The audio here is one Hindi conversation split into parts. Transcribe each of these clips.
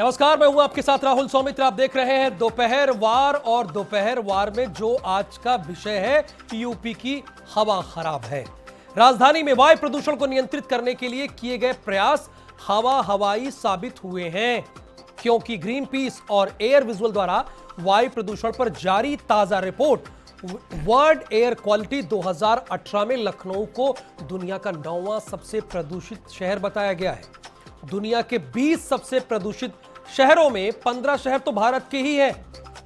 नमस्कार, मैं हूं आपके साथ राहुल सौमित्र। आप देख रहे हैं दोपहर वार, और दोपहर वार में जो आज का विषय है, यूपी की हवा खराब है। राजधानी में वायु प्रदूषण को नियंत्रित करने के लिए किए गए प्रयास हवाई साबित हुए हैं, क्योंकि ग्रीन पीस और एयर विजुअल द्वारा वायु प्रदूषण पर जारी ताजा रिपोर्ट वर्ल्ड एयर क्वालिटी 2018 में लखनऊ को दुनिया का 9वां सबसे प्रदूषित शहर बताया गया है। दुनिया के 20 सबसे प्रदूषित शहरों में 15 शहर तो भारत के ही हैं।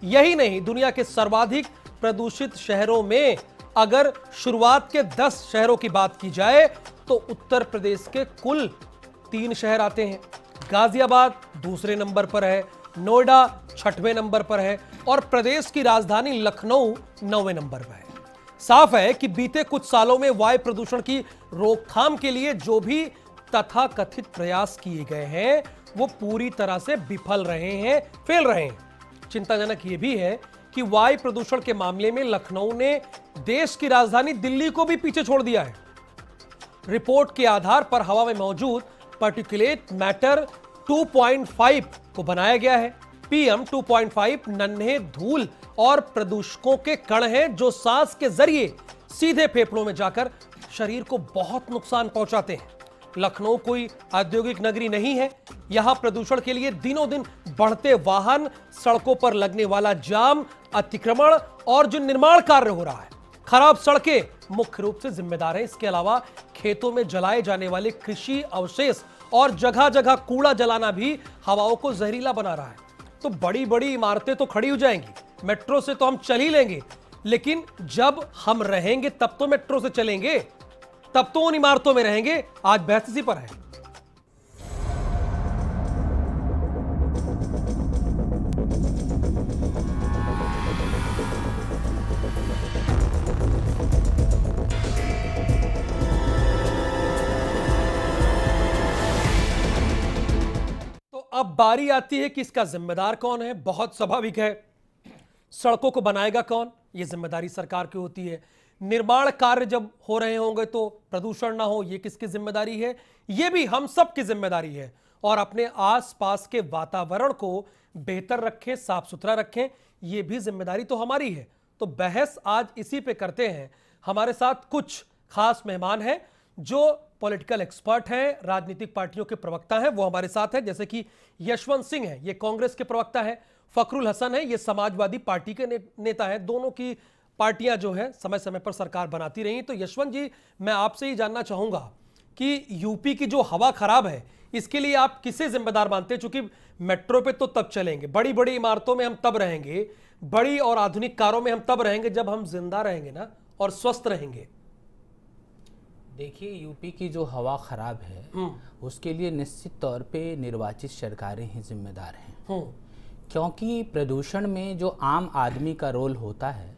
यही नहीं, दुनिया के सर्वाधिक प्रदूषित शहरों में अगर शुरुआत के 10 शहरों की बात की जाए तो उत्तर प्रदेश के कुल 3 शहर आते हैं। गाजियाबाद दूसरे नंबर पर है, नोएडा 6वें नंबर पर है और प्रदेश की राजधानी लखनऊ 9वें नंबर पर है। साफ है कि बीते कुछ सालों में वायु प्रदूषण की रोकथाम के लिए जो भी तथाकथित प्रयास किए गए हैं वो पूरी तरह से विफल रहे हैं, फेल रहे हैं। चिंताजनक यह भी है कि वायु प्रदूषण के मामले में लखनऊ ने देश की राजधानी दिल्ली को भी पीछे छोड़ दिया है। रिपोर्ट के आधार पर हवा में मौजूद पार्टिकुलेट मैटर 2.5 को बनाया गया है। PM 2.5 नन्हे धूल और प्रदूषकों के कण हैं जो सांस के जरिए सीधे फेफड़ों में जाकर शरीर को बहुत नुकसान पहुंचाते हैं। लखनऊ कोई औद्योगिक नगरी नहीं है। यहां प्रदूषण के लिए दिनों दिन बढ़ते वाहन, सड़कों पर लगने वाला जाम, अतिक्रमण और जो निर्माण कार्य हो रहा है, खराब सड़कें मुख्य रूप से जिम्मेदार हैं। इसके अलावा खेतों में जलाए जाने वाले कृषि अवशेष और जगह जगह कूड़ा जलाना भी हवाओं को जहरीला बना रहा है। तो बड़ी बड़ी इमारतें तो खड़ी हो जाएंगी, मेट्रो से तो हम चल ही लेंगे, लेकिन जब हम रहेंगे तब तो मेट्रो से चलेंगे, तब तो उन इमारतों में रहेंगे। आज बहस इसी पर है। तो अब बारी आती है कि इसका जिम्मेदार कौन है। बहुत स्वाभाविक है, सड़कों को बनाएगा कौन, यह जिम्मेदारी सरकार की होती है। निर्माण कार्य जब हो रहे होंगे तो प्रदूषण ना हो, यह किसकी जिम्मेदारी है? यह भी हम सब की जिम्मेदारी है। और अपने आसपास के वातावरण को बेहतर रखें, साफ सुथरा रखें, यह भी जिम्मेदारी तो हमारी है। तो बहस आज इसी पे करते हैं। हमारे साथ कुछ खास मेहमान हैं जो पॉलिटिकल एक्सपर्ट हैं, राजनीतिक पार्टियों के प्रवक्ता हैं, वो हमारे साथ हैं। जैसे कि यशवंत सिंह है, ये कांग्रेस के प्रवक्ता है। फखरुल हसन है, ये समाजवादी पार्टी के नेता है। दोनों की पार्टियां जो है समय समय पर सरकार बनाती रही। तो यशवंत जी, मैं आपसे ही जानना चाहूंगा कि यूपी की जो हवा खराब है, इसके लिए आप किसे जिम्मेदार मानते हैं? चूंकि मेट्रो पे तो तब चलेंगे, बड़ी बड़ी इमारतों में हम तब रहेंगे, बड़ी और आधुनिक कारों में हम तब रहेंगे जब हम जिंदा रहेंगे ना, और स्वस्थ रहेंगे। देखिए, यूपी की जो हवा खराब है उसके लिए निश्चित तौर पे निर्वाचित सरकारें ही जिम्मेदार हैं। क्योंकि प्रदूषण में जो आम आदमी का रोल होता है,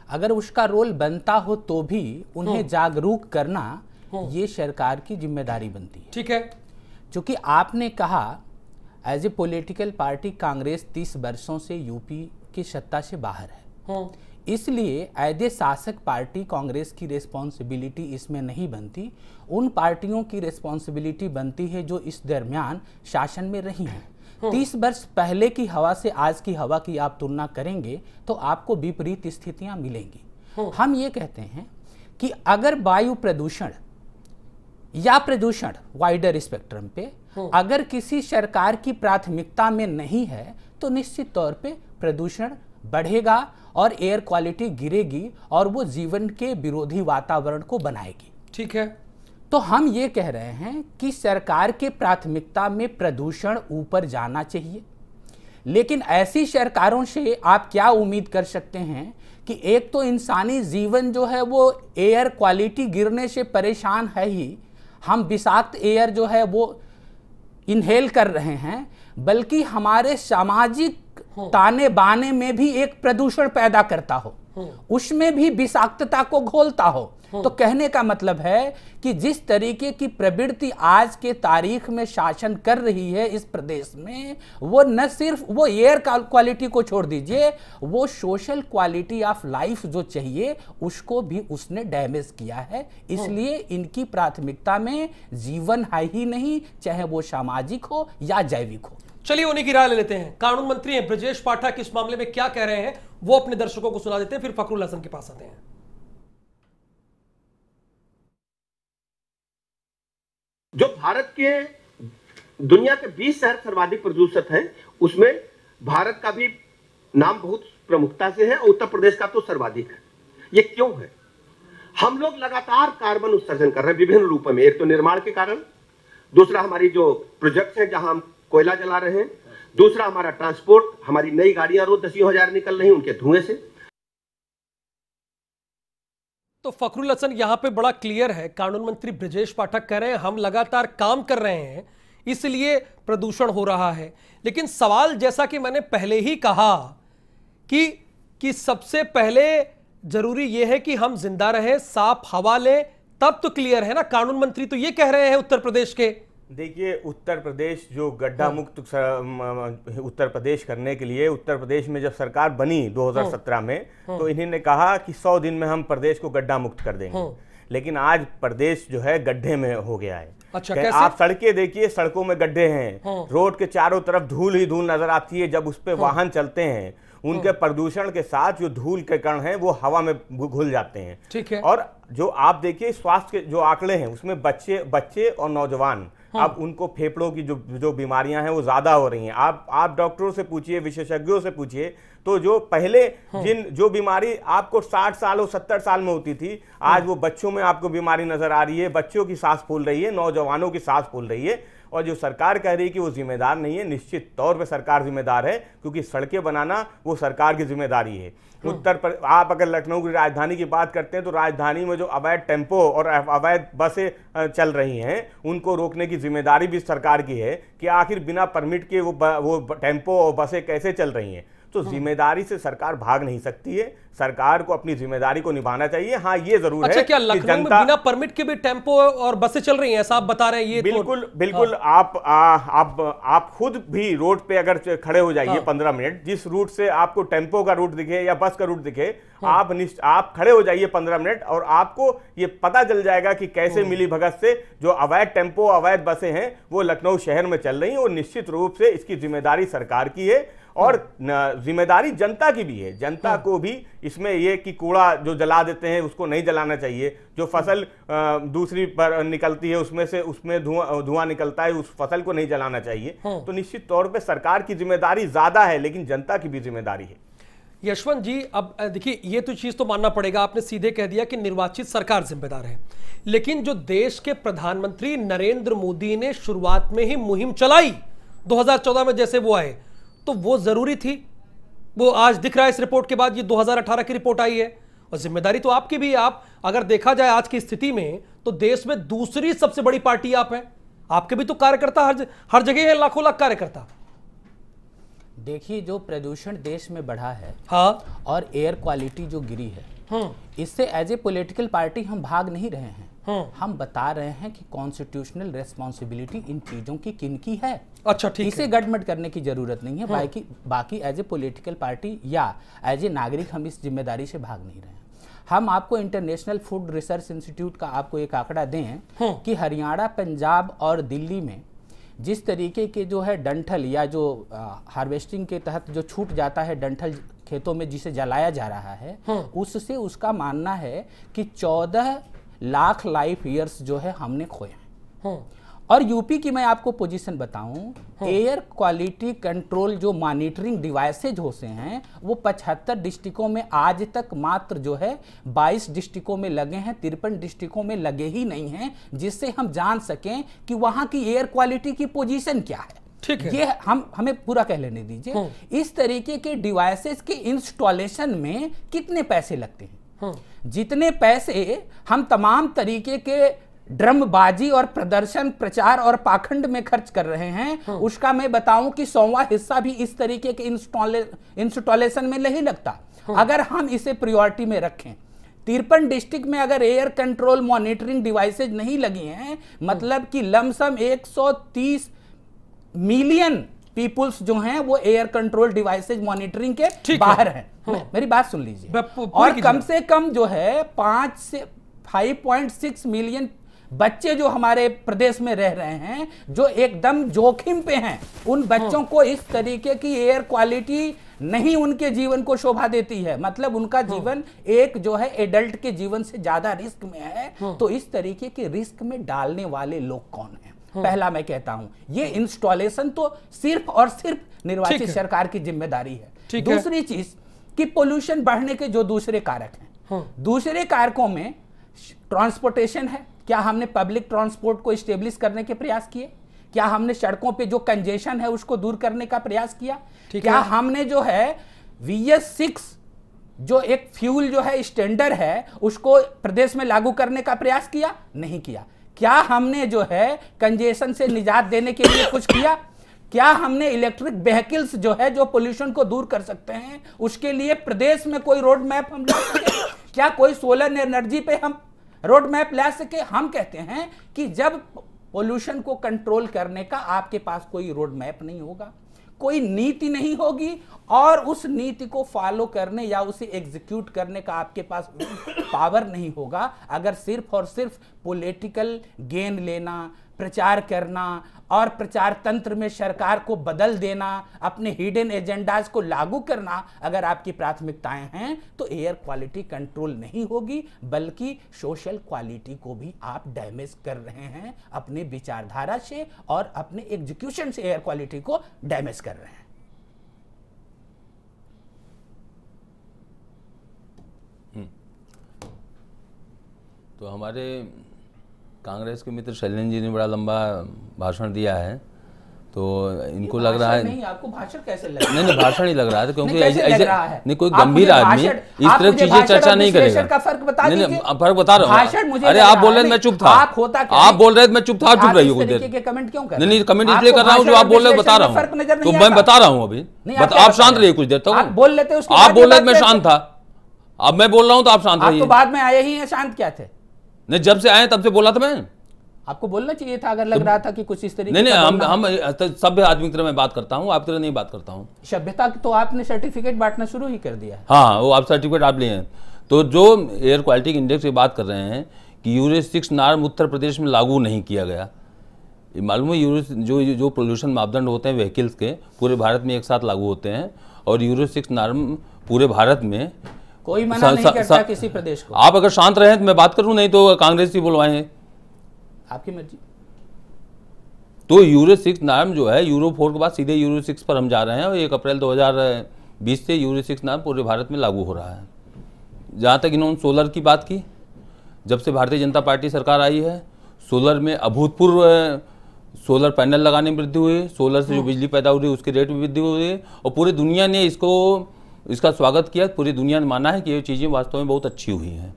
अगर उसका रोल बनता हो तो भी उन्हें जागरूक करना ये सरकार की जिम्मेदारी बनती है। ठीक है। क्योंकि आपने कहा as a political party Congress 30 वर्षों से यूपी की सत्ता से बाहर है, इसलिए एज ए शासक पार्टी कांग्रेस की रिस्पॉन्सिबिलिटी इसमें नहीं बनती। उन पार्टियों की रिस्पॉन्सिबिलिटी बनती है जो इस दरमियान शासन में रही हैं। 30 वर्ष पहले की हवा से आज की हवा की आप तुलना करेंगे तो आपको विपरीत स्थितियां मिलेंगी। हम ये कहते हैं कि अगर वायु प्रदूषण या प्रदूषण वाइडर स्पेक्ट्रम पे अगर किसी सरकार की प्राथमिकता में नहीं है तो निश्चित तौर पे प्रदूषण बढ़ेगा और एयर क्वालिटी गिरेगी और वो जीवन के विरोधी वातावरण को बनाएगी। ठीक है। तो हम ये कह रहे हैं कि सरकार के प्राथमिकता में प्रदूषण ऊपर जाना चाहिए, लेकिन ऐसी सरकारों से आप क्या उम्मीद कर सकते हैं कि एक तो इंसानी जीवन जो है वो एयर क्वालिटी गिरने से परेशान है ही, हम विषाक्त एयर जो है वो इनहेल कर रहे हैं, बल्कि हमारे सामाजिक ताने बाने में भी एक प्रदूषण पैदा करता हो, उसमें भी विषाक्तता को घोलता हो। तो कहने का मतलब है कि जिस तरीके की प्रवृत्ति आज के तारीख में शासन कर रही है इस प्रदेश में, वो न सिर्फ वो एयर क्वालिटी को छोड़ दीजिए, वो सोशल क्वालिटी ऑफ लाइफ जो चाहिए उसको भी उसने डैमेज किया है। इसलिए इनकी प्राथमिकता में जीवन है ही नहीं, चाहे वो सामाजिक हो या जैविक हो। चलिए उन्हीं की राय ले लेते हैं। कानून मंत्री हैं ब्रजेश पाठक, इस मामले में क्या कह रहे हैं वो अपने दर्शकों को सुना देते हैं, फिर फखरुल हसन के पास आते हैं। जो भारत के दुनिया के 20 शहर सर्वाधिक प्रदूषित हैं, उसमें भारत का भी नाम बहुत प्रमुखता से है और उत्तर प्रदेश का तो सर्वाधिक है। ये क्यों है? हम लोग लगातार कार्बन उत्सर्जन कर रहे हैं विभिन्न रूपों में। एक तो निर्माण के कारण, दूसरा हमारी जो प्रोजेक्ट्स हैं जहां हम कोयला जला रहे हैं, दूसरा हमारा ट्रांसपोर्ट, हमारी नई गाड़ियां रोज 10,000 निकल रही हैं उनके धुएं से। तो फखरुल हसन यहां पे बड़ा क्लियर है, कानून मंत्री ब्रजेश पाठक कह रहे हैं हम लगातार काम कर रहे हैं इसलिए प्रदूषण हो रहा है। लेकिन सवाल, जैसा कि मैंने पहले ही कहा कि सबसे पहले जरूरी यह है कि हम जिंदा रहे, साफ हवा लें, तब तो क्लियर है ना। कानून मंत्री तो ये कह रहे हैं उत्तर प्रदेश के। देखिए, उत्तर प्रदेश जो गड्ढा मुक्त उत्तर प्रदेश करने के लिए, उत्तर प्रदेश में जब सरकार बनी 2017 में, तो इन्होंने कहा कि 100 दिन में हम प्रदेश को गड्ढा मुक्त कर देंगे। लेकिन आज प्रदेश जो है गड्ढे में हो गया है। अच्छा, कैसे? आप सड़कें देखिए, सड़कों में गड्ढे हैं, रोड के चारों तरफ धूल ही धूल नजर आती है। जब उस पे वाहन चलते हैं, उनके प्रदूषण के साथ जो धूल के कण हैं वो हवा में घुल जाते हैं। ठीक है। और जो आप देखिए स्वास्थ्य के जो आंकड़े हैं उसमें बच्चे और नौजवान, अब उनको फेफड़ों की जो बीमारियां हैं वो ज्यादा हो रही हैं। आप डॉक्टरों से पूछिए, विशेषज्ञों से पूछिए, तो जो पहले जो बीमारी आपको 60 साल और 70 साल में होती थी, आज वो बच्चों में आपको बीमारी नजर आ रही है। बच्चों की सांस फूल रही है, नौजवानों की सांस फूल रही है। और जो सरकार कह रही है कि वो जिम्मेदार नहीं है, निश्चित तौर पे सरकार जिम्मेदार है, क्योंकि सड़कें बनाना वो सरकार की जिम्मेदारी है। आप अगर लखनऊ की राजधानी की बात करते हैं तो राजधानी में जो अवैध टेम्पो और अवैध बसें चल रही हैं, उनको रोकने की जिम्मेदारी भी सरकार की है कि आखिर बिना परमिट के वो टेम्पो और बसें कैसे चल रही हैं। तो जिम्मेदारी से सरकार भाग नहीं सकती है, सरकार को अपनी जिम्मेदारी को निभाना चाहिए। हाँ, ये जरूर अच्छा, है क्या लखनऊ में बिना परमिट के भी टेम्पो और बसें चल रही हैं, ऐसा आप बता रहे हैं? ये बिल्कुल आप खुद भी रोड पे अगर खड़े हो जाइए 15 मिनट, जिस रूट से आपको टेम्पो का रूट दिखे या बस का रूट दिखे, आप खड़े हो जाइए 15 मिनट और आपको ये पता चल जाएगा कि कैसे मिली भगत से जो अवैध टेम्पो, अवैध बसें हैं वो लखनऊ शहर में चल रही हैं। और निश्चित रूप से इसकी जिम्मेदारी सरकार की है और जिम्मेदारी जनता की भी है। जनता को भी इसमें ये कि कूड़ा जो जला देते हैं उसको नहीं जलाना चाहिए। जो फसल दूसरी पर निकलती है उसमें धुआं निकलता है, उस फसल को नहीं जलाना चाहिए। तो निश्चित तौर पे सरकार की जिम्मेदारी ज्यादा है, लेकिन जनता की भी जिम्मेदारी है। यशवंत जी, अब देखिए, ये तो चीज तो मानना पड़ेगा, आपने सीधे कह दिया कि निर्वाचित सरकार जिम्मेदार है। लेकिन जो देश के प्रधानमंत्री नरेंद्र मोदी ने शुरुआत में ही मुहिम चलाई 2014 में, जैसे वो आए, तो वो जरूरी थी। वो आज दिख रहा है इस रिपोर्ट के बाद, ये 2018 की रिपोर्ट आई है। और जिम्मेदारी तो आपकी भी है। आप अगर देखा जाए आज की स्थिति में तो देश में दूसरी सबसे बड़ी पार्टी आप हैं। आपके भी तो कार्यकर्ता हर जगह है, लाखों लाख कार्यकर्ता। देखिए, जो प्रदूषण देश में बढ़ा है, हाँ, और एयर क्वालिटी जो गिरी है, इससे एज ए पॉलिटिकल पार्टी हम भाग नहीं रहे हैं। हम बता रहे हैं कि कॉन्स्टिट्यूशनल रेस्पॉन्सिबिलिटी इन चीजों की किनकी है। अच्छा, ठीक है। इसे गड़बड़ करने की जरूरत नहीं है। बाकी एज ए पॉलिटिकल पार्टी या एज ए नागरिक हम इस जिम्मेदारी से भाग नहीं रहे हैं। हम आपको इंटरनेशनल फूड रिसर्च इंस्टीट्यूट का आपको एक आंकड़ा दें कि हरियाणा, पंजाब और दिल्ली में जिस तरीके के जो है डंठल या जो हार्वेस्टिंग के तहत जो छूट जाता है डंठल खेतों में जिसे जलाया जा रहा है, उससे उसका मानना है कि 14 लाख लाइफ ईयर्स जो है हमने खोए हैं। और यूपी की मैं आपको पोजीशन बताऊं, एयर क्वालिटी कंट्रोल जो मॉनिटरिंग डिवाइसेज होते हैं वो 75 डिस्ट्रिक्टों में आज तक मात्र जो है 22 डिस्ट्रिक्टों में लगे हैं, 53 डिस्ट्रिक्टों में लगे ही नहीं हैं, जिससे हम जान सकें कि वहां की एयर क्वालिटी की पोजीशन क्या है। ठीक है, ये हमें पूरा कह लेने दीजिए। इस तरीके के डिवाइसेस के इंस्टॉलेशन में कितने पैसे लगते हैं? जितने पैसे हम तमाम तरीके के ड्रमबाजी और प्रदर्शन, प्रचार और पाखंड में खर्च कर रहे हैं, उसका मैं बताऊं कि 100वां हिस्सा भी इस तरीके के इंस्टॉलेशन में नहीं लगता। अगर हम इसे प्रायोरिटी में रखें, 53 डिस्ट्रिक्ट में अगर एयर कंट्रोल मॉनिटरिंग डिवाइसेज नहीं लगी हैं, मतलब कि लमसम 130 मिलियन पीपुल्स जो हैं वो एयर कंट्रोल डिवाइसेज मॉनिटरिंग के बाहर हैं। मेरी बात सुन लीजिए। और कम से कम जो है 5 से 5.6 मिलियन बच्चे जो हमारे प्रदेश में रह रहे हैं जो एकदम जोखिम पे हैं, उन बच्चों को इस तरीके की एयर क्वालिटी नहीं उनके जीवन को शोभा देती है। मतलब उनका जीवन एक जो है एडल्ट के जीवन से ज्यादा रिस्क में है। तो इस तरीके के रिस्क में डालने वाले लोग कौन हैं? पहला मैं कहता हूं ये इंस्टॉलेशन तो सिर्फ और सिर्फ निर्वाचित सरकार की जिम्मेदारी है। दूसरी चीज कि पोल्यूशन बढ़ने के जो दूसरे कारक हैं, दूसरे कारकों में ट्रांसपोर्टेशन है। क्या हमने पब्लिक ट्रांसपोर्ट को स्टेब्लिश करने के प्रयास किए? क्या हमने सड़कों पे जो कंजेशन है उसको दूर करने का प्रयास किया? क्या हमने जो है VS6 जो एक फ्यूल जो है स्टैंडर्ड है उसको प्रदेश में लागू करने का प्रयास किया? नहीं किया। क्या हमने जो है कंजेशन से निजात देने के लिए कुछ किया? क्या हमने इलेक्ट्रिक व्हीकल्स जो है जो पोल्यूशन को दूर कर सकते हैं उसके लिए प्रदेश में कोई रोड मैप हम ला सके? क्या कोई सोलर एनर्जी पे हम रोड मैप ला सके? हम कहते हैं कि जब पोल्यूशन को कंट्रोल करने का आपके पास कोई रोड मैप नहीं होगा, कोई नीति नहीं होगी और उस नीति को फॉलो करने या उसे एग्जीक्यूट करने का आपके पास पावर नहीं होगा, अगर सिर्फ और सिर्फ पॉलिटिकल गेन लेना, प्रचार करना और प्रचार तंत्र में सरकार को बदल देना, अपने हिडन एजेंडाज को लागू करना अगर आपकी प्राथमिकताएं हैं तो एयर क्वालिटी कंट्रोल नहीं होगी, बल्कि सोशल क्वालिटी को भी आप डैमेज कर रहे हैं अपने विचारधारा से और अपने एग्जीक्यूशन से एयर क्वालिटी को डैमेज कर रहे हैं। तो हमारे कांग्रेस के मित्र शैलेंद्र जी ने बड़ा लंबा भाषण दिया है, तो इनको लग रहा है नहीं, आपको भाषण कैसे लग रहा है? नहीं भाषण ही लग रहा है क्योंकि ऐसे नहीं कोई गंभीर आदमी इस तरह चीजें चर्चा नहीं करेगा। नहीं फर्क बता रहा हूँ। अरे आप बोल रहे थे मैं चुप था, आप बोल रहे थे मैं चुप था, चुप रही हूँ कुछ देर। कमेंट क्यों कर? नहीं कमेंट इसलिए कर रहा हूँ जो आप बोल रहे बता रहा हूँ, तो मैं बता रहा हूँ अभी। आप शांत रहिए कुछ देर तक। आप बोल लेते, आप बोल रहे थे मैं शांत था, अब मैं बोल रहा हूँ तो आप शांत रहिए। बाद में आए ही हैं, शांत क्या थे? नहीं जब से आए तब से बोला था मैं। आपको बोलना चाहिए था अगर लग रहा था कि कुछ इस तरीके। नहीं हम सभ्य आदमी की तरह मैं बात करता हूँ, आप तरह नहीं बात करता हूँ। सभ्यता तो आपने सर्टिफिकेट बांटना शुरू ही कर दिया है। हाँ वो आप सर्टिफिकेट आप लिए हैं। तो जो एयर क्वालिटी इंडेक्स की बात कर रहे हैं कि यूरो 6 नॉर्म उत्तर प्रदेश में लागू नहीं किया गया, ये मालूम है यूरो जो पोल्यूशन मापदंड होते हैं व्हीकल्स के पूरे भारत में एक साथ लागू होते हैं और यूरो 6 नॉर्म पूरे भारत में कोई मना नहीं करता किसी प्रदेश को। आप अगर शांत रहे तो मैं बात करूं, नहीं तो कांग्रेस ही बुलवाए हैं, आपकी मर्जी। तो यूरो 6 नॉर्म जो है यूरो 4 के बाद सीधे यूरो 6 पर हम जा रहे हैं और 1 अप्रैल 2020 से यूरो 6 नॉर्म पूरे भारत में लागू हो रहा है। जहाँ तक इन्होंने सोलर की बात की, जब से भारतीय जनता पार्टी सरकार आई है सोलर में अभूतपूर्व सोलर पैनल लगाने में वृद्धि हुई, सोलर से जो बिजली पैदा हो रही है उसके रेट में वृद्धि हुई है और पूरी दुनिया ने इसका स्वागत किया। पूरी दुनिया ने माना है कि ये चीज़ें वास्तव में बहुत अच्छी हुई हैं।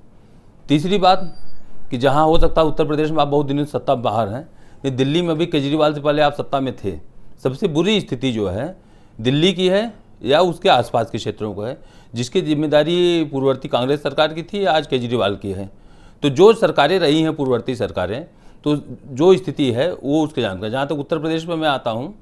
तीसरी बात कि जहाँ हो सकता है उत्तर प्रदेश में आप बहुत दिनों से सत्ता बाहर हैं, दिल्ली में भी केजरीवाल से पहले आप सत्ता में थे। सबसे बुरी स्थिति जो है दिल्ली की है या उसके आसपास के क्षेत्रों को है, जिसकी जिम्मेदारी पूर्ववर्ती कांग्रेस सरकार की थी, आज केजरीवाल की है। तो जो सरकारें रही हैं पूर्ववर्ती सरकारें, तो जो स्थिति है वो उसके जानकर। जहाँ तक उत्तर प्रदेश में मैं आता हूँ,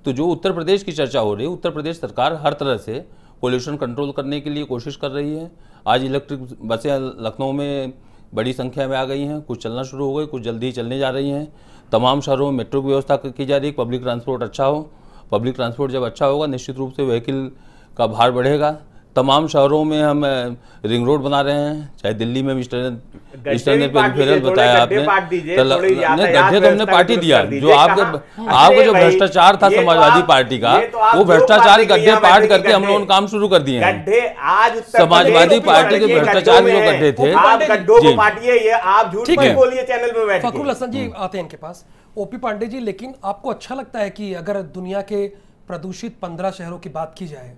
तो जो उत्तर प्रदेश की चर्चा हो रही है, उत्तर प्रदेश सरकार हर तरह से पोल्यूशन कंट्रोल करने के लिए कोशिश कर रही है। आज इलेक्ट्रिक बसें लखनऊ में बड़ी संख्या में आ गई हैं, कुछ चलना शुरू हो गई, कुछ जल्दी ही चलने जा रही हैं। तमाम शहरों में मेट्रो की व्यवस्था की जा रही है, पब्लिक ट्रांसपोर्ट अच्छा हो। पब्लिक ट्रांसपोर्ट जब अच्छा होगा निश्चित रूप से व्हीकल का भार बढ़ेगा। तमाम शहरों में हम रिंग रोड बना रहे हैं, चाहे दिल्ली में ईस्टर्न पेरिफेरल बताया आपने, गड्ढे तो हमने पार्टी दिया। जो आपको जो भ्रष्टाचार था समाजवादी पार्टी का, वो भ्रष्टाचार गड्ढे पाट करके हम लोगों ने काम शुरू कर दिए हैं। आज समाजवादी पार्टी के भ्रष्टाचार जो गड्ढे थे, फखरुल हसन जी आते हैं इनके पास। ओपी पांडे जी, लेकिन आपको अच्छा लगता है कि अगर दुनिया के प्रदूषित 15 शहरों की बात की जाए,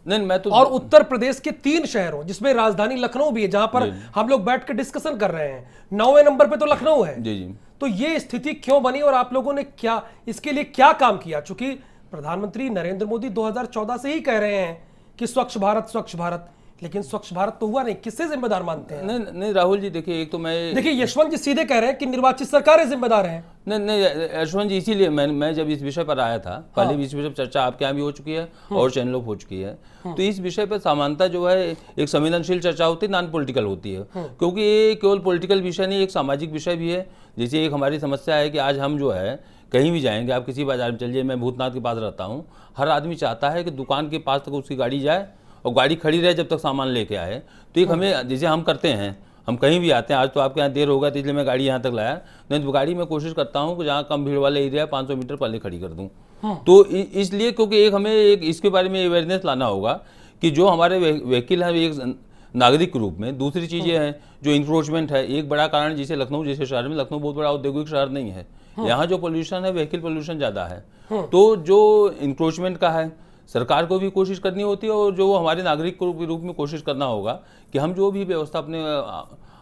नहीं मैं तो, और उत्तर प्रदेश के 3 शहरों जिसमें राजधानी लखनऊ भी है, जहां पर हम लोग बैठ कर डिस्कशन कर रहे हैं, 9वें नंबर पे तो लखनऊ है जी। तो ये स्थिति क्यों बनी और आप लोगों ने क्या इसके लिए क्या काम किया? चूंकि प्रधानमंत्री नरेंद्र मोदी 2014 से ही कह रहे हैं कि स्वच्छ भारत लेकिन स्वच्छ भारत तो हुआ नहीं, किससे जिम्मेदार मानते हैं? नहीं नहीं राहुल जी, देखिए एक तो मैं देखिए यशवंत जी सीधे कह रहे हैं कि निर्वाचित सरकारें जिम्मेदार हैं। नहीं नहीं यशवंत जी, इसीलिए मैं जब इस विषय पर आया था, पहले भी इस विषय पर चर्चा आपके यहाँ भी हो चुकी है और चैनलों पर हो चुकी है, तो इस विषय पर सामान्यतः जो है एक संवेदनशील चर्चा होती है, नॉन पॉलिटिकल होती है, क्योंकि ये केवल पॉलिटिकल विषय नहीं, एक सामाजिक विषय भी है। जैसे एक हमारी समस्या है कि आज हम जो है कहीं भी जाएंगे, आप किसी बाजार में चलिए, मैं भूतनाथ के पास रहता हूँ, हर आदमी चाहता है कि दुकान के पास तक उसकी गाड़ी जाए और गाड़ी खड़ी रहे जब तक सामान लेके आए। तो एक हमें, जैसे हम करते हैं, हम कहीं भी आते हैं, आज तो आपके यहाँ देर होगा तो इसलिए मैं गाड़ी यहाँ तक लाया, नहीं तो गाड़ी में कोशिश करता हूँ कि जहाँ कम भीड़ वाले एरिया 500 मीटर पहले खड़ी कर दूँ। तो इसलिए क्योंकि एक हमें एक इसके बारे में अवेयरनेस लाना होगा कि जो हमारे व्हीकल है एक नागरिक के रूप में, दूसरी चीज़ें हैं जो इंक्रोचमेंट है, एक बड़ा कारण जिसे लखनऊ जैसे शहर में, लखनऊ बहुत बड़ा औद्योगिक शहर नहीं है, यहाँ जो पोल्यूशन है व्हीकल पोल्यूशन ज़्यादा है, तो जो इंक्रोचमेंट का है सरकार को भी कोशिश करनी होती है और जो हमारे नागरिक के रूप में कोशिश करना होगा कि हम जो भी व्यवस्था अपने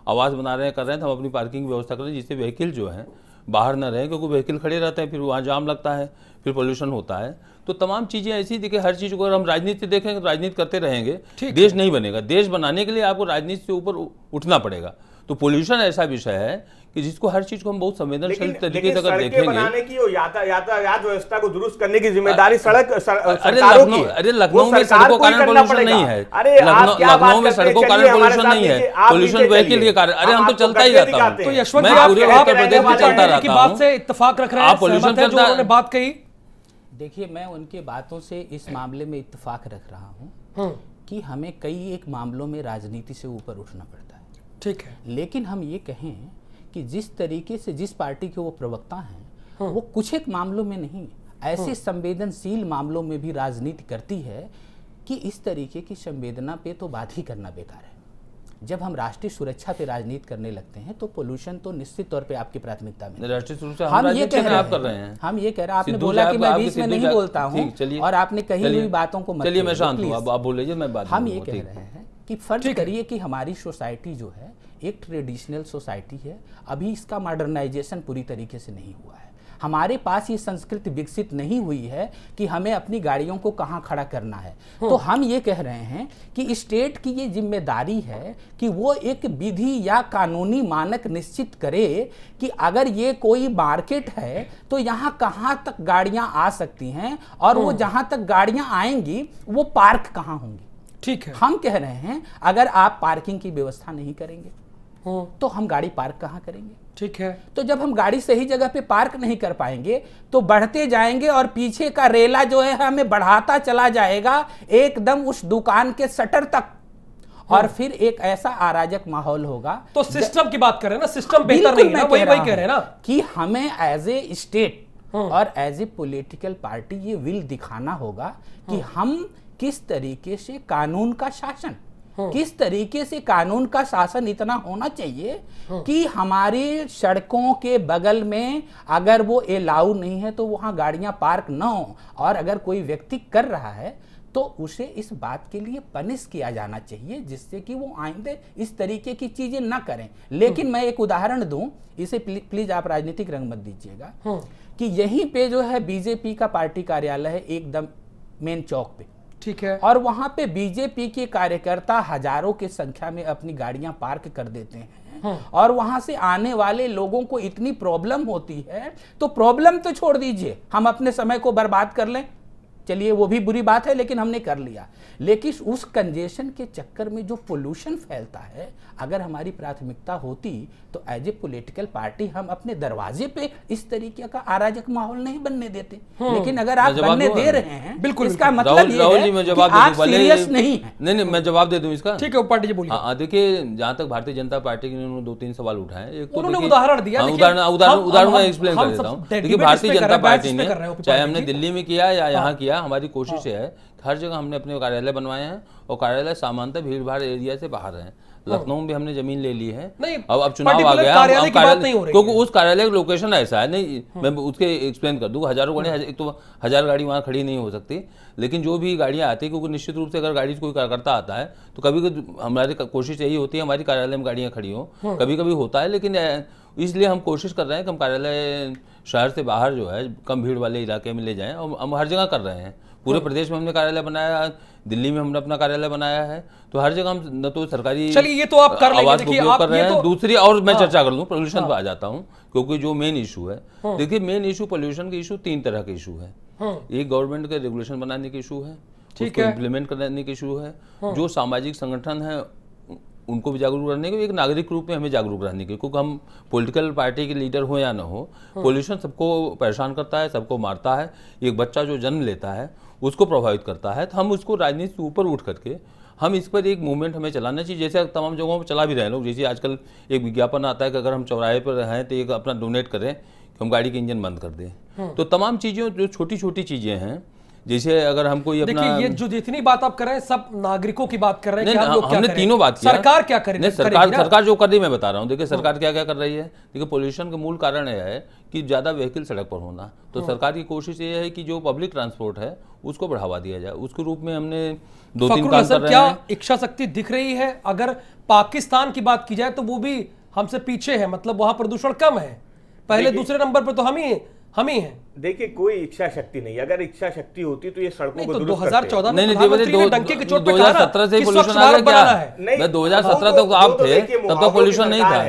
आवास बना रहे हैं कर रहे हैं, तो हम अपनी पार्किंग की व्यवस्था करें जिससे व्हीकल जो है बाहर न रहे, क्योंकि व्हीकल खड़े रहते हैं, फिर वहाँ जाम लगता है, फिर पोल्यूशन होता है। तो तमाम चीज़ें ऐसी देखिए, हर चीज़ को अगर हम राजनीति से देखेंगे, राजनीति करते रहेंगे, देश नहीं बनेगा। देश बनाने के लिए आपको राजनीति से ऊपर उठना पड़ेगा। तो पोल्यूशन ऐसा विषय है कि जिसको हर चीज को हम बहुत संवेदनशील तरीके से अगर देखेंगे, बनाने की और यातायात व्यवस्था को दुरुस्त करने की जिम्मेदारी अरे लखनऊ में सड़कों कारण पोल्यूशन नहीं है, लखनऊ में सड़कों कारण पोल्यूशन नहीं है, पोल्यूशन व्हीकल के कारण। अरे हम तो चलता ही रहता हूँ, तो यशवंत जी आप उत्तर प्रदेश में चलता रहता हूँ, बात से इत्तेफाक रख रहे हैं, पोल्यूशन जो उन्होंने बात कही। देखिए मैं उनकी बातों से इस मामले में इत्तेफाक रख रहा हूँ कि हमें कई एक मामलों में राजनीति से ऊपर उठना पड़ता है, ठीक है, लेकिन हम ये कहें कि जिस तरीके से जिस पार्टी के वो प्रवक्ता हैं वो कुछ एक मामलों में नहीं, ऐसे संवेदनशील मामलों में भी राजनीति करती है कि इस तरीके की संवेदना पे तो बात ही करना बेकार है। जब हम राष्ट्रीय सुरक्षा पे राजनीति करने लगते हैं तो पोल्यूशन तो निश्चित तौर पे आपकी प्राथमिकता में, राष्ट्रीय सुरक्षा हम ये कह रहे हैं, हम ये कह रहे हैं, आपने बोला कि मैं बीच में नहीं बोलता हूँ और आपने कही हुई बातों को, चलिए मैं शांत हूँ, आप बोल लीजिए, मैं बात, हम ये कह रहे हैं कि फर्ज करिए कि हमारी सोसाइटी जो है एक ट्रेडिशनल सोसाइटी है, अभी इसका मॉडर्नाइजेशन पूरी तरीके से नहीं हुआ है, हमारे पास ये संस्कृति विकसित नहीं हुई है कि हमें अपनी गाड़ियों को कहाँ खड़ा करना है। तो हम ये कह रहे हैं कि स्टेट की ये जिम्मेदारी है कि वो एक विधि या कानूनी मानक निश्चित करे कि अगर ये कोई मार्केट है तो यहाँ कहाँ तक गाड़ियाँ आ सकती हैं और वो जहाँ तक गाड़ियाँ आएंगी वो पार्क कहाँ होंगी। ठीक है, हम कह रहे हैं अगर आप पार्किंग की व्यवस्था नहीं करेंगे तो हम गाड़ी पार्क कहाँ करेंगे। ठीक है, तो जब हम गाड़ी सही जगह पे पार्क नहीं कर पाएंगे तो बढ़ते जाएंगे और पीछे का रेला जो है हमें बढ़ाता चला जाएगा एकदम उस दुकान के शटर तक, और फिर एक ऐसा अराजक माहौल होगा। तो सिस्टम की बात करें ना, सिस्टम बेहतर नहीं है ना, वही कह रहे हैं ना कि हमें एज ए स्टेट और एज ए पॉलिटिकल पार्टी ये विल दिखाना होगा कि हम किस तरीके से कानून का शासन, किस तरीके से कानून का शासन इतना होना चाहिए कि हमारी सड़कों के बगल में अगर वो अलाउ नहीं है तो वहां गाड़ियां पार्क न हो, और अगर कोई व्यक्ति कर रहा है तो उसे इस बात के लिए पनिश किया जाना चाहिए जिससे कि वो आइंदे इस तरीके की चीजें ना करें। लेकिन मैं एक उदाहरण दूं, इसे प्लीज आप राजनीतिक रंग मत दीजिएगा, कि यहीं पे जो है बीजेपी का पार्टी कार्यालय है एकदम मेन चौक पे, ठीक है, और वहां पे बीजेपी के कार्यकर्ता हजारों की संख्या में अपनी गाड़ियां पार्क कर देते हैं और वहां से आने वाले लोगों को इतनी प्रॉब्लम होती है। तो प्रॉब्लम तो छोड़ दीजिए, हम अपने समय को बर्बाद कर लें, चलिए वो भी बुरी बात है, लेकिन हमने कर लिया। लेकिन उस कंजेशन के चक्कर में जो पोल्यूशन फैलता है, अगर हमारी प्राथमिकता होती तो एज ए पॉलिटिकल पार्टी हम अपने दरवाजे पे इस तरीके का अराजक माहौल नहीं बनने देते। लेकिन अगर आप बनने दे रहे हैं, बिल्कुल इसका मतलब ये है कि आप सीरियस नहीं है। नहीं मैं जवाब दे दूं इसका। ठीक है उपाध्याय जी बोलिए। देखिए जहां तक भारतीय जनता पार्टी के उन्होंने 2-3 सवाल उठाए, एक तो उन्होंने उदाहरण दिया, उदाहरण मैं एक्सप्लेन कर देता हूँ। देखिए भारतीय जनता पार्टी ने चाहे हमने दिल्ली में किया या यहाँ किया, हमारी कोशिश है हर जगह हमने अपने कार्यालय बनवाए हैं और कार्यालय सामान्यतः भीड़ भाड़ एरिया से बाहर हैं। लखनऊ में भी हमने जमीन ले ली है, अब चुनाव आ गया, क्योंकि उस कार्यालय का लोकेशन ऐसा है, नहीं मैं उसके एक्सप्लेन कर दूं, हजारों गाड़ी, एक तो 1000 गाड़ी वहाँ खड़ी नहीं हो सकती, लेकिन जो भी गाड़ियाँ आती है, क्योंकि निश्चित रूप से अगर गाड़ी कोई कार्यकर्ता आता है तो कभी हमारी कोशिश यही होती है हमारी कार्यालय में गाड़ियाँ खड़ी हों, कभी कभी होता है, लेकिन इसलिए हम कोशिश कर रहे हैं कि हम कार्यालय शहर से बाहर जो है कम भीड़ वाले इलाके में ले जाएं, और हम हर जगह कर रहे हैं, पूरे प्रदेश में हमने कार्यालय बनाया है, दिल्ली में हमने अपना कार्यालय बनाया है, तो हर जगह हम न तो सरकारी चलिए ये तो आप कर लेंगे, आवाज का देखिए उपयोग आप कर रहे ये हैं। तो दूसरी और मैं चर्चा कर लूँ, पोल्यूशन पे आ जाता हूँ, क्योंकि जो मेन इशू है, देखिए मेन इशू पोल्यूशन के इशू 3 तरह के इशू है। एक गवर्नमेंट के रेगुलेशन बनाने के इशू है, उसको इम्प्लीमेंट करने के इशू है, जो सामाजिक संगठन है उनको भी जागरूक रहने के, एक नागरिक रूप में हमें जागरूक रहने के, क्योंकि हम पॉलिटिकल पार्टी के लीडर हो या ना हो, पोल्यूशन सबको परेशान करता है, सबको मारता है। एक बच्चा जो जन्म लेता है उसको प्रभावित करता है, तो हम उसको राजनीति से ऊपर उठ करके हम इस पर एक मूवमेंट हमें चलाना चाहिए, जैसे तमाम जगहों पर चला भी रहे हैं लोग। जैसे आजकल एक विज्ञापन आता है कि अगर हम चौराहे पर हैं तो एक अपना डोनेट करें कि हम गाड़ी के इंजन बंद कर दें। तो तमाम चीज़ें जो छोटी छोटी चीज़ें हैं, जैसे अगर हम कोई अपना, देखिए ये जो जितनी बात आप कर रहे हैं सब नागरिकों की बात कर रहे हैं कि नहीं, हम लोग क्या हमने करें? तीनों बात किया। सरकार क्या करे? नहीं, सरकार जो कर रही है मैं बता रहा हूँ। देखिए सरकार क्या क्या कर रही है। देखिए पोल्यूशन का मूल कारण यह है कि ज़्यादा व्हीकल सड़क पर होना, तो सरकार की कोशिश ये है कि जो पब्लिक ट्रांसपोर्ट है उसको बढ़ावा दिया जाए। उसके रूप में हमने 2-3 काम कर रहे क्या हैं। इच्छा शक्ति दिख रही है? अगर पाकिस्तान की बात की जाए तो वो भी हमसे पीछे है, मतलब वहां प्रदूषण कम है, पहले दूसरे नंबर पर तो हम ही हैं। देखिए कोई इच्छा शक्ति नहीं, अगर इच्छा शक्ति होती तो ये सड़कों को तो दुरुस्त 2014 में नहीं, प्रधानमंत्री ने डंके की चोट पे कहा ना 2017 से कि पोल्यूशन स्वच्छ आ गया भारत क्या? बनाना है। मैं 2017 तक आप थे, तब तक पोल्यूशन नहीं था।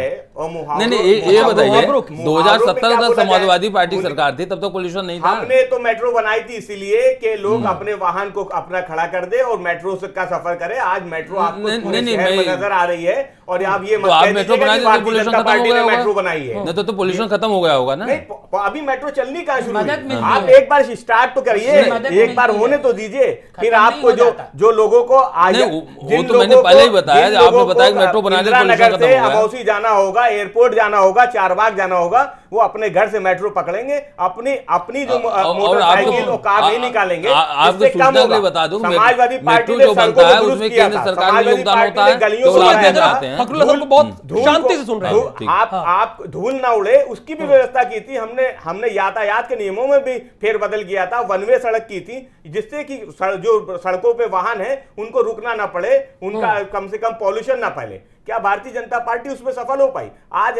नहीं, ये बताइए 2017 तक समाजवादी पार्टी सरकार थी, तब तक पोल्यूशन नहीं था। हमने तो मेट्रो बनाई थी इसीलिए कि लोग अपने वाहन को अपना खड़ा कर दे और मेट्रो का सफर करे। आज मेट्रो आपको पूरे शहर में नजर आ रही है और आप ये मत कह मेट्रो दीजिएगा कि बनाई भारतीय जनता पार्टी ने मेट्रो बनाई है। नहीं तो पोल्यूशन खत्म हो गया होगा ना। नहीं, अभी मेट्रो चलनी कहाँ शुरू मदद हुई? मिलती आप है। एक बार स्टार्ट तो करिए, एक बार होने तो दीजिए, फिर आपको जो लोगों को आज वो तो मैंने पहले ही बताया, आपने बताया कि मेट्रो बनाने से पोल्यूशन खत्म हो गया। अबौसी जाना होगा, एयरपोर्ट जाना होगा, चारबाग जाना होगा, वो अपने घर से मेट्रो पकड़ेंगे, अपनी जो मोटरसाइकिल और कार नहीं निकालेंगे। आपको इससे कम सूचना के लिए होगा। बता दूं, समाजवादी पार्टी ने जो सड़कों बनता है को उसमें दुरुस्त किया केंद्र था। सरकार का समाजवादी योगदान पार्टी होता ने है, गलियों तो को वो बनाया नजर था। आते हैं। फखरुल हसन को बहुत शांति से सुन रहे हैं। आप धूल ना उड़े उसकी भी व्यवस्था की थी हमने यातायात के नियमों में भी फेरबदल किया था, वन वे सड़क की थी, जिससे कि जो सड़कों पे वाहन है उनको रुकना ना पड़े, उनका कम से कम पॉल्यूशन ना फैले। क्या भारतीय जनता पार्टी उसमें सफल हो पाई? आज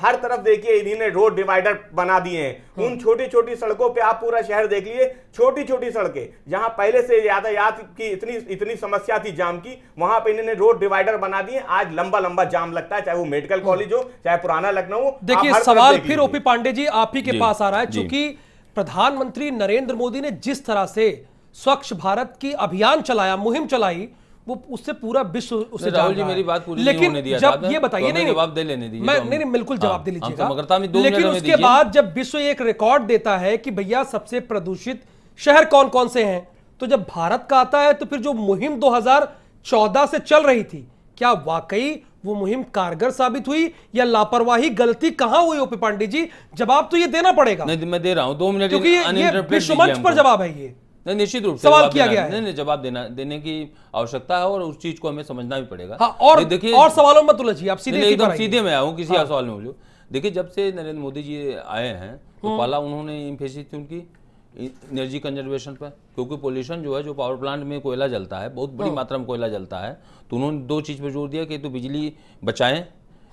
हर तरफ देखिए इन्होंने रोड डिवाइडर बना दिए हैं। उन छोटी छोटी सड़कों पे आप पूरा शहर देख लिए, छोटी छोटी सड़कें जहां पहले से यातायात की इतनी समस्या थी जाम की, वहां पे इन्होंने रोड डिवाइडर बना दिए। आज लंबा लंबा जाम लगता है, चाहे वो मेडिकल कॉलेज हो, चाहे पुराना लखनऊ हो। देखिए सवाल फिर ओपी पांडे जी आप ही के पास आ रहा है, क्योंकि प्रधानमंत्री नरेंद्र मोदी ने जिस तरह से स्वच्छ भारत की अभियान चलाया, मुहिम चलाई, वो उससे पूरा विश्व उसे जान रहा है। मेरी बात पूरी लेकिन नहीं होने दिया जब ये बताइए, नहीं जवाब दे लेने दीजिए। नहीं बिल्कुल जवाब दे लीजिएगा, लेकिन उसके बाद जब विश्व एक रिकॉर्ड देता है कि भैया सबसे प्रदूषित शहर कौन कौन से हैं, तो जब भारत का आता है तो फिर जो मुहिम 2014 से चल रही थी, क्या वाकई वो मुहिम कारगर साबित हुई या लापरवाही, गलती कहां हुई? ओपी पांडे जी जवाब तो ये देना पड़ेगा। नहीं, मैं दे रहा हूं 2 मिनट, क्योंकि ये विश्व मंच पर जवाब है, ये नहीं निश्चित रूप से सवाल किया गया है। नहीं, जवाब देने की आवश्यकता है और उस चीज को हमें समझना भी पड़ेगा। हाँ, और सवालों में मत उलझिए, आप सीधे में आऊं, किसी सवाल में उलझूं। देखिए जब से नरेंद्र मोदी जी आए हैं तो पहला उन्होंने एम्फेसिस थी उनकी एनर्जी कंजर्वेशन पर, क्योंकि पोल्यूशन जो है, जो पावर प्लांट में कोयला जलता है, बहुत बड़ी मात्रा में कोयला जलता है, तो उन्होंने 2 चीज पर जोर दिया कि तो बिजली बचाएं,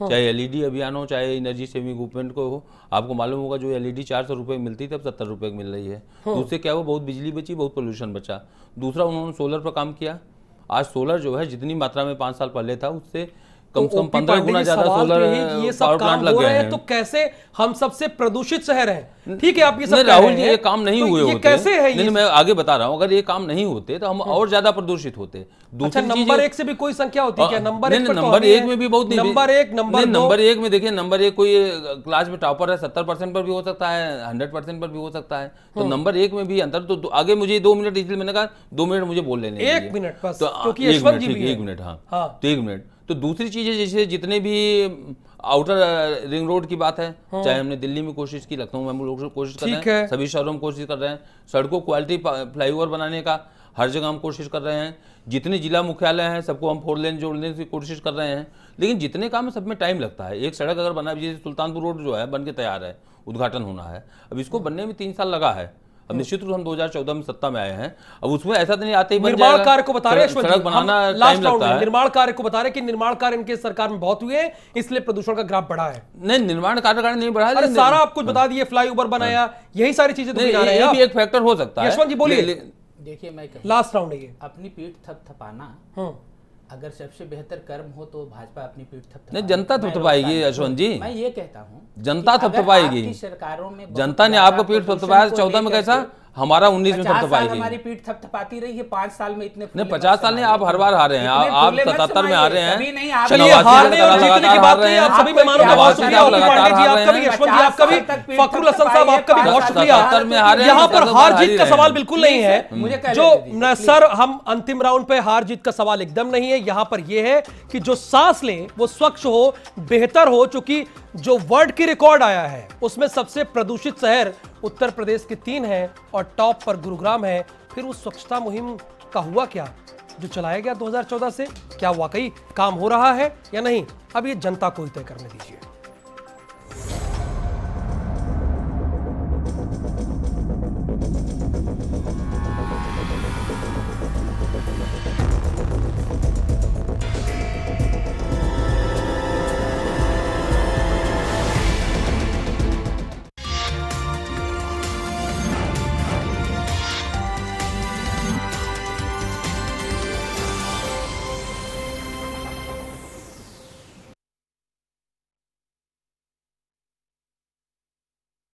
चाहे एलईडी अभियान हो, चाहे एनर्जी सेविंग इक्विपमेंट को हो। आपको मालूम होगा जो एलईडी 400 रुपये मिलती थी अब 70 रुपये की मिल रही है, तो उससे क्या हुआ, बहुत बिजली बची, बहुत पोल्यूशन बचा। दूसरा उन्होंने सोलर पर काम किया। आज सोलर जो है जितनी मात्रा में 5 साल पहले था उससे कम से कम 15 गुना ज्यादा सोलर पावर प्लांट लग गए हैं। तो कैसे हम सबसे प्रदूषित शहर हैं? ठीक है आप ये सब राहुल जी, ये काम नहीं हुए होते, ये कैसे है? नहीं, मैं आगे बता रहा हूं, अगर ये काम नहीं होते तो हम और ज्यादा प्रदूषित होते। अच्छा, नंबर 1 से भी कोई संख्या होती है क्या? नंबर 1 में भी बहुत नहीं। नंबर 1 में देखिए, नंबर 1 कोई क्लास में टॉपर है, 70% पर भी हो सकता है, 100% पर भी हो सकता है, तो नंबर 1 में भी अंतर। तो आगे मुझे 2 मिनट, इसलिए मैंने कहा 2 मिनट मुझे बोल लेने, 1 मिनट बस, क्योंकि 1 मिनट, हाँ, तो 1 मिनट। तो दूसरी चीज है, जैसे जितने भी आउटर रिंग रोड की बात है, चाहे हमने दिल्ली में कोशिश की, लखनऊ में हम लोग कोशिश कर रहे हैं, सभी शहरों में कोशिश कर रहे हैं, सड़कों क्वालिटी फ्लाईओवर बनाने का हर जगह हम कोशिश कर रहे हैं, जितने जिला मुख्यालय हैं सबको हम 4 लेन जोड़ने की कोशिश कर रहे हैं। लेकिन जितने काम है सब में टाइम लगता है। एक सड़क अगर बना, जैसे सुल्तानपुर रोड जो है बन के तैयार है, उद्घाटन होना है, अब इसको बनने में 3 साल लगा है। अब निश्चित रूप से हम 2014 में सत्ता में आए हैं, अब उसमें ऐसा तो नहीं आते ही निर्माण कार्य को बता रहे हैं, सड़क बनाना टाइम लगता है। निर्माण कार्य को बता रहे हैं कि निर्माण कार्य इनके सरकार में बहुत हुए हैं, इसलिए प्रदूषण का ग्राफ बढ़ा है। नहीं, निर्माण कार्य नहीं बढ़ा है, सारा आप कुछ बता दिए, फ्लाईओवर बनाया, यही सारी चीजें तो गिना रहे हैं। ये भी एक फैक्टर हो सकता है। यशवंत जी बोलिए। देखिए मैं कहूँ, लास्ट राउंड है ये। अपनी पीठ थपथपाना हम्म, अगर सबसे बेहतर कर्म हो तो भाजपा अपनी पीठ थपथपाएगी। नहीं, जनता मैं थपथपाएगी रोकता यशवंत जी। मैं ये कहता हूँ जनता कि अगर थपथपाएगी। आपकी सरकारों में बहुत जनता ने ज्यादा आपको पीठ प्रदूषण थपथपाया, को 14 में लेकर कैसा, के हमारा 19 में 50 साल थपथपाएगी। हमारी पीठ थपथपाती रही है, 5 साल में इतने नहीं, 50 साल नहीं, आप हर बार हारे हैं। आप 77 में हारे हैं। कभी नहीं, आप चलिए, नवासी हारने और लगातार जीतने की बात नहीं है। आप सभी मेहमानों का बहुत शुक्रिया, ओपी पांडे जी आपका भी, यशवंत जी आपका भी, फखरुल हसन साहब आपका भी बहुत शुक्रिया। 77 में हारे हैं, यहाँ पर 77 हार हार ही जीत का रहे सवाल हैं। बिल्कुल नहीं है मुझे कह जो लेने दीजिए, सर, हम अंतिम राउंड पे हार जीत का सवाल एकदम नहीं है। यहां पर यह है कि जो सांस ले वो स्वच्छ हो, बेहतर हो। चूंकि जो वर्ल्ड की रिकॉर्ड आया है उसमें सबसे प्रदूषित शहर उत्तर प्रदेश के 3 हैं और टॉप पर गुरुग्राम है। फिर उस स्वच्छता मुहिम का हुआ क्या जो चलाया गया 2014 से? क्या वाकई काम हो रहा है या नहीं? अब ये जनता को ही तय करने दीजिए।